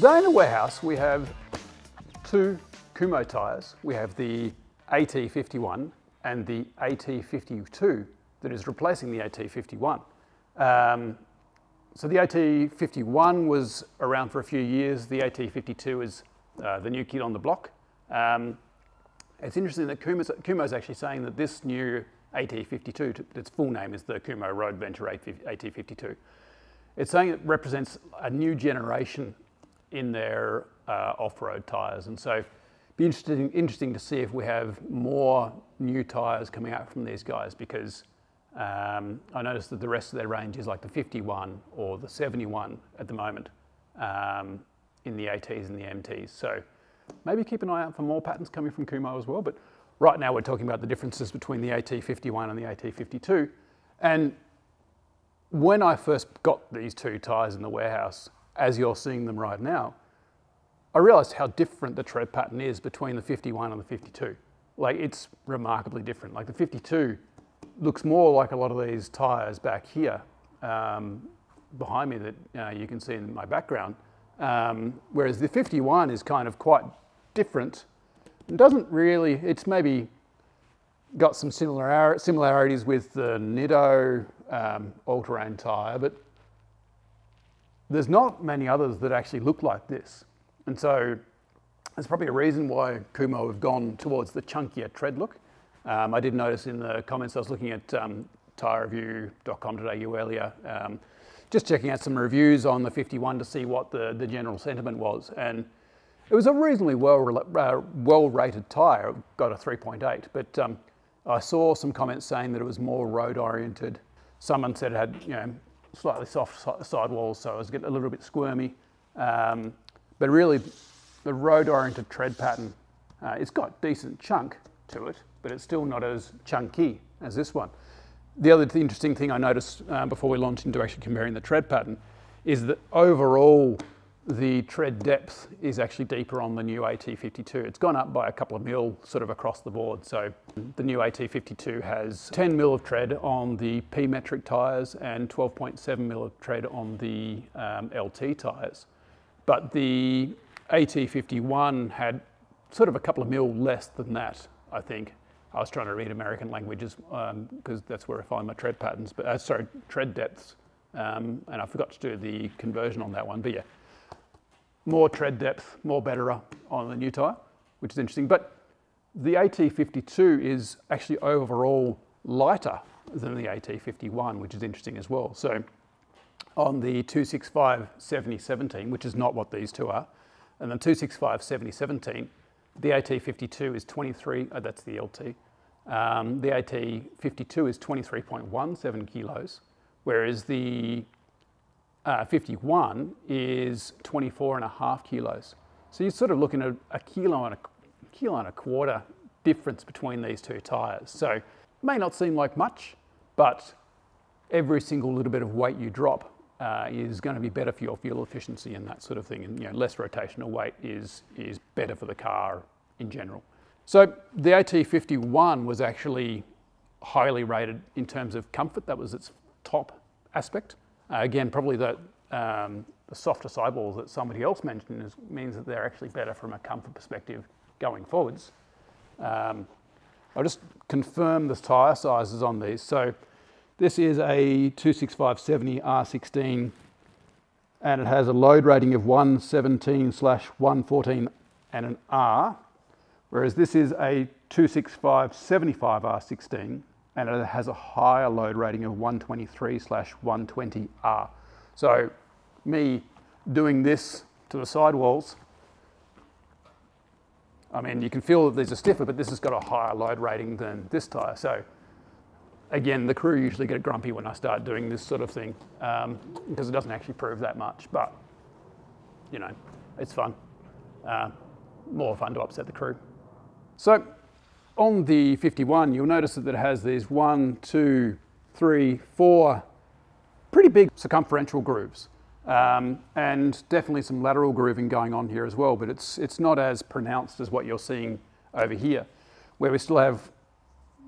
Today in the warehouse we have two Kumho tyres. We have the AT51 and the AT52 that is replacing the AT51. So the AT51 was around for a few years. The AT52 is the new kid on the block. It's interesting that Kumho's actually saying that this new AT52, its full name is the Kumho Road Venture AT52. It's saying it represents a new generation in their off-road tyres, and so it'd be interesting to see if we have more new tyres coming out from these guys, because I noticed that the rest of their range is like the 51 or the 71 at the moment in the ATs and the MTs. So maybe keep an eye out for more patterns coming from Kumho as well. But right now we're talking about the differences between the AT51 and the AT52. And when I first got these two tyres in the warehouse, as you're seeing them right now, I realised how different the tread pattern is between the 51 and the 52. Like, it's remarkably different. Like, the 52 looks more like a lot of these tyres back here behind me that you can see in my background, whereas the 51 is kind of quite different. It doesn't really, it's maybe got some similarities with the Nitto all-terrain tyre, but there's not many others that actually look like this. And so there's probably a reason why Kumho have gone towards the chunkier tread look. I did notice in the comments, I was looking at tyrereview.com.au earlier, just checking out some reviews on the 51 to see what the general sentiment was. And it was a reasonably well-rated tyre. It got a 3.8, but I saw some comments saying that it was more road-oriented. Someone said it had, slightly soft sidewalls, so it was getting a little bit squirmy. But really, the road-oriented tread pattern, it's got decent chunk to it, but it's still not as chunky as this one. The other interesting thing I noticed before we launched into actually comparing the tread pattern is that overall, the tread depth is actually deeper on the new AT52. It's gone up by a couple of mil sort of across the board. So the new AT52 has 10 mil of tread on the P metric tyres and 12.7 mil of tread on the LT tyres. But the AT51 had sort of a couple of mil less than that, I think. I was trying to read American languages because that's where I find my tread patterns, but tread depths. And I forgot to do the conversion on that one, but yeah. More tread depth, more better on the new tyre, which is interesting. But the AT52 is actually overall lighter than the AT51, which is interesting as well. So on the 265 7017, which is not what these two are, and then 265 7017, the AT52 is 23, that's the LT. The AT52 is 23.17 kilos, whereas the 51 is 24.5 kilos. So you're sort of looking at a kilo and a quarter difference between these two tyres. So it may not seem like much, but every single little bit of weight you drop is going to be better for your fuel efficiency and that sort of thing. And less rotational weight is better for the car in general. So the AT51 was actually highly rated in terms of comfort. That was its top aspect. Again, probably the softer sidewalls that somebody else mentioned means that they're actually better from a comfort perspective going forwards. I'll just confirm the tyre sizes on these. So this is a 265/70 R16, and it has a load rating of 117/114 and an R, whereas this is a 265/75 R16, and it has a higher load rating of 123/120R. So me doing this to the sidewalls, I mean, you can feel that these are stiffer, but this has got a higher load rating than this tyre. So again, the crew usually get grumpy when I start doing this sort of thing because it doesn't actually prove that much, but it's fun. More fun to upset the crew. So on the 51, you'll notice that it has these 1, 2, 3, 4 pretty big circumferential grooves, and definitely some lateral grooving going on here as well, but it's not as pronounced as what you're seeing over here, where we still have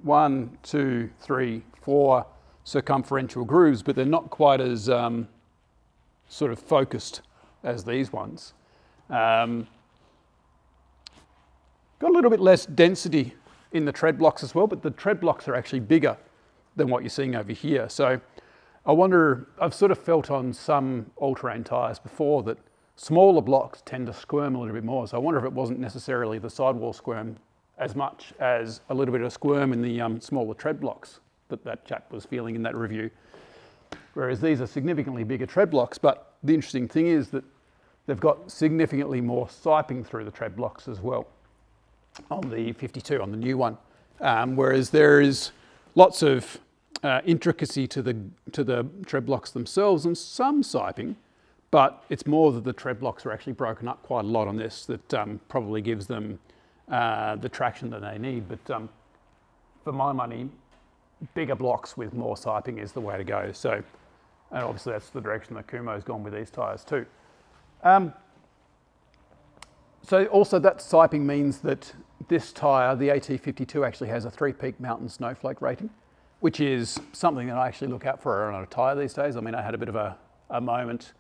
1, 2, 3, 4 circumferential grooves, but they're not quite as sort of focused as these ones. Got a little bit less density in the tread blocks as well, but the tread blocks are actually bigger than what you're seeing over here. So I wonder, I've sort of felt on some all-terrain tyres before that smaller blocks tend to squirm a little bit more. So I wonder if it wasn't necessarily the sidewall squirm as much as a little bit of squirm in the smaller tread blocks that chap was feeling in that review. Whereas these are significantly bigger tread blocks, but the interesting thing is that they've got significantly more siping through the tread blocks as well on the 52, on the new one. Whereas there is lots of intricacy to the tread blocks themselves and some siping, but it's more that the tread blocks are actually broken up quite a lot on this that probably gives them the traction that they need. But for my money, bigger blocks with more siping is the way to go. So, and obviously that's the direction that Kumho's gone with these tyres too. So also that siping means that this tyre, the AT52, actually has a 3-peak mountain snowflake rating, which is something that I actually look out for on a tyre these days. I mean, I had a bit of a moment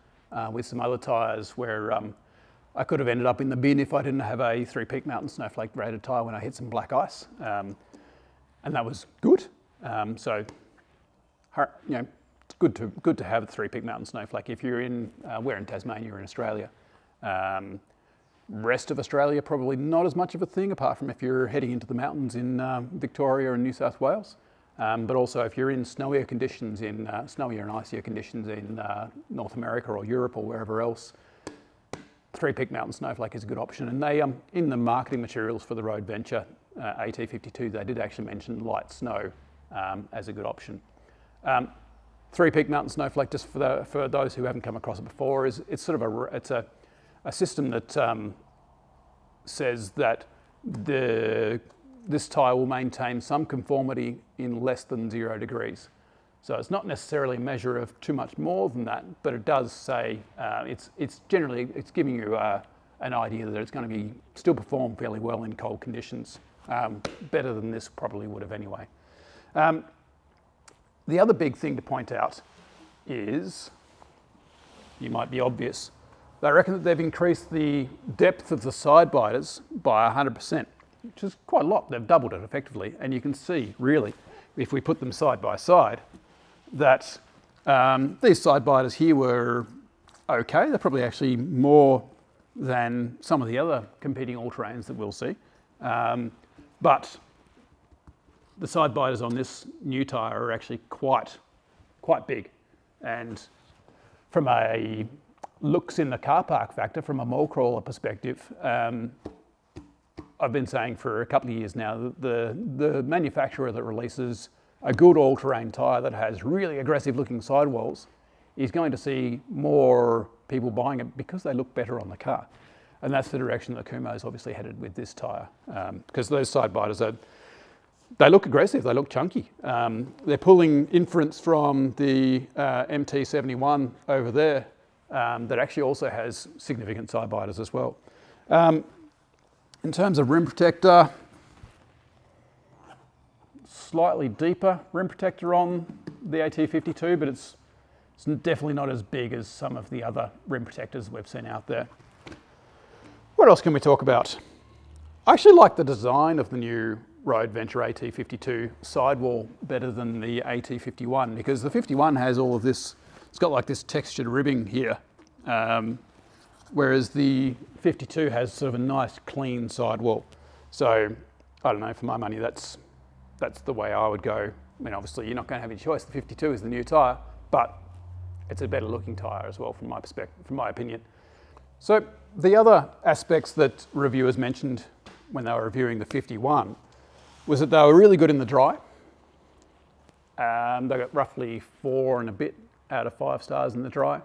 with some other tyres where I could have ended up in the bin if I didn't have a 3-peak mountain snowflake rated tyre when I hit some black ice. And that was good. So, you know, it's good to have a 3-peak mountain snowflake if you're in, we're in Tasmania, in Australia. Rest of Australia, probably not as much of a thing, apart from if you're heading into the mountains in Victoria and New South Wales. But also if you're in snowier conditions, snowier and icier conditions in North America or Europe or wherever else, 3-peak mountain snowflake is a good option. And they, in the marketing materials for the Road Venture AT52, they did actually mention light snow as a good option. 3-peak mountain snowflake, just for those who haven't come across it before, it's sort of a system that says that this tyre will maintain some conformity in less than 0 degrees. So it's not necessarily a measure of too much more than that, but it does say it's generally giving you an idea that it's going to still perform fairly well in cold conditions, better than this probably would have anyway. The other big thing to point out is, you might be obvious, they reckon that they've increased the depth of the side biters by 100%, which is quite a lot. They've doubled it effectively. And you can see, really, if we put them side by side, that these side biters here were okay. They're probably actually more than some of the other competing all-terrains that we'll see. But the side biters on this new tyre are actually quite big. And from a looks in the car park factor, from a mole crawler perspective, I've been saying for a couple of years now that the manufacturer that releases a good all-terrain tyre that has really aggressive looking sidewalls is going to see more people buying it because they look better on the car. And that's the direction that Kumho's obviously headed with this tyre, because those side biters they look aggressive, they look chunky. They're pulling inference from the MT71 over there that actually also has significant side biters as well. In terms of rim protector, slightly deeper rim protector on the AT52, but it's definitely not as big as some of the other rim protectors we've seen out there. What else can we talk about? I actually like the design of the new Road Venture AT52 sidewall better than the AT51, because the 51 has all of this, it's got like this textured ribbing here, whereas the 52 has sort of a nice clean sidewall. So I don't know, for my money, that's the way I would go. I mean, obviously you're not going to have any choice. The 52 is the new tyre, but it's a better looking tyre as well from my perspective, from my opinion. So the other aspects that reviewers mentioned when they were reviewing the 51 was that they were really good in the dry. They got roughly 4 and a bit out of 5 stars in the dry.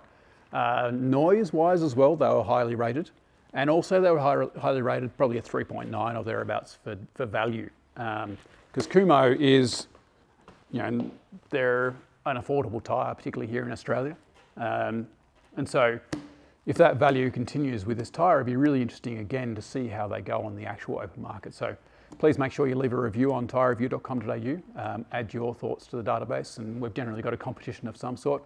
Noise-wise as well, they were highly rated. And also they were highly rated, probably a 3.9 or thereabouts for value. Because Kumho is, you know, they're an affordable tyre, particularly here in Australia. And so if that value continues with this tyre, it'd be really interesting again to see how they go on the actual open market. So please make sure you leave a review on tyrereview.com.au, add your thoughts to the database, and we've generally got a competition of some sort.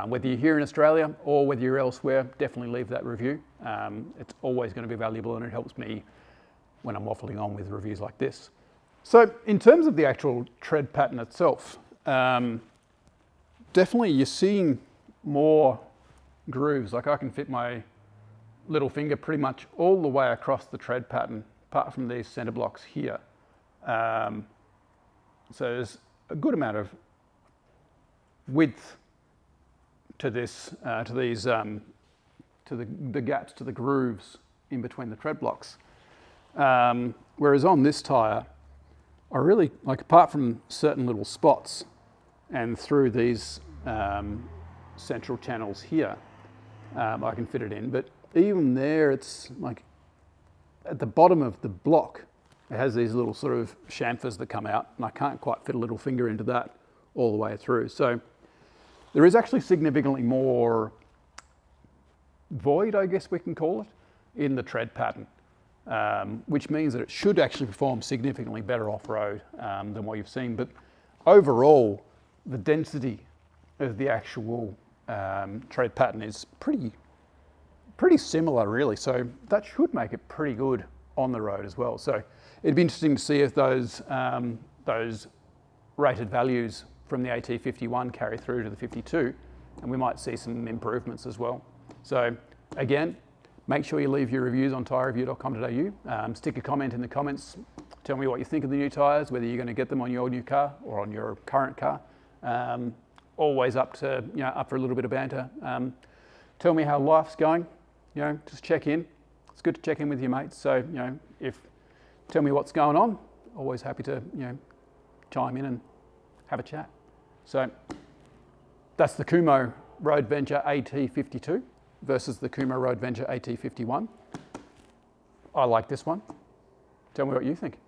Whether you're here in Australia or whether you're elsewhere, definitely leave that review. It's always going to be valuable, and it helps me when I'm waffling on with reviews like this. So in terms of the actual tread pattern itself, definitely you're seeing more grooves. Like I can fit my little finger pretty much all the way across the tread pattern, apart from these center blocks here. So there's a good amount of width to this, to the gaps, to the grooves in between the tread blocks. Whereas on this tyre, I really, like, apart from certain little spots and through these central channels here, I can fit it in. But even there, it's like at the bottom of the block, it has these little sort of chamfers that come out, and I can't quite fit a little finger into that all the way through. So there is actually significantly more void, I guess we can call it, in the tread pattern, which means that it should actually perform significantly better off-road than what you've seen. But overall, the density of the actual tread pattern is pretty similar, really. So that should make it pretty good on the road as well. So it'd be interesting to see if those rated values from the AT51 carry through to the 52, and we might see some improvements as well. So again, make sure you leave your reviews on tyrereview.com.au. Stick a comment in the comments. Tell me what you think of the new tyres, whether you're going to get them on your new car or on your current car. Always up for a little bit of banter. Tell me how life's going. Just check in. It's good to check in with your mates. So tell me what's going on. Always happy to chime in and have a chat. So that's the Kumho Road Venture AT52 versus the Kumho Road Venture AT51. I like this one. Tell me what you think.